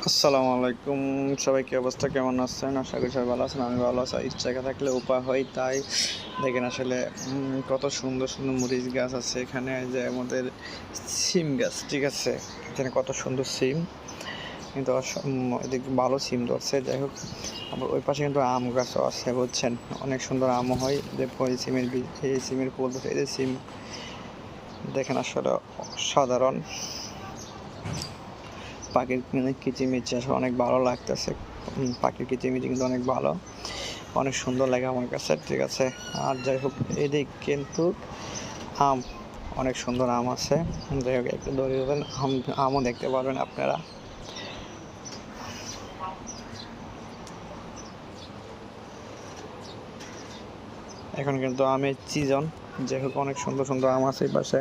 আসসালামু আলাইকুম, সবাই কি অবস্থা, কেমন আছেন? আশা করি সবাই ভালো আছেন। আমি ভালো আছি। ইচ্ছা থাকলে উপায় হয়, তাই দেখেন আসলে কত সুন্দর সুন্দর মরিচ গাছ আছে এখানে। যে আমাদের সিম গাছ, ঠিক আছে, এখানে কত সুন্দর সিম, কিন্তু এদিকে ভালো সিম ধরছে। যাই হোক, আবার ওই পাশে কিন্তু আম গাছও আছে, বুঝছেন, অনেক সুন্দর আমও হয়। যে এই সিমের ফুল, এই যে সিম দেখেন আসলে সাধারণ পাখির কিচিমিচি আসলে অনেক ভালো লাগতেছে। পাখির কিচিমিচি কিন্তু অনেক ভালো, অনেক সুন্দর লাগে আমার কাছে, ঠিক আছে। আর যাই হোক, এদিক কিন্তু আম, অনেক সুন্দর আম আছে। যাই হোক, একটু ধরে দেবেন, আমও দেখতে পারবেন আপনারা। এখন কিন্তু আমের সিজন। যাই হোক, অনেক সুন্দর সুন্দর আম আছে এই পাশে।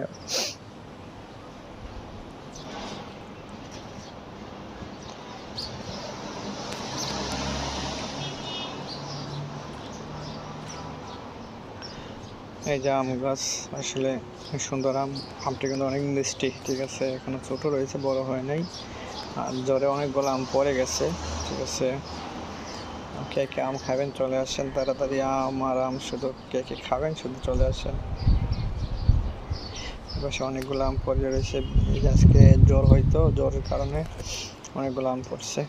এই যে আম গাছ, আসলে সুন্দর আমটি কিন্তু অনেক মিষ্টি, ঠিক আছে। এখনো ছোট রয়েছে, বড় হয় নাই। আর জ্বরে অনেকগুলো আম পড়ে গেছে, ঠিক আছে। কে কে আম খাবেন চলে আসেন তাড়াতাড়ি। আম শুধু কে কে খাবেন শুধু চলে আসেন। এপাশে অনেকগুলো আম পড়ে রয়েছে। আজকে জ্বর, হয়তো জ্বরের কারণে অনেকগুলো আম পড়ছে।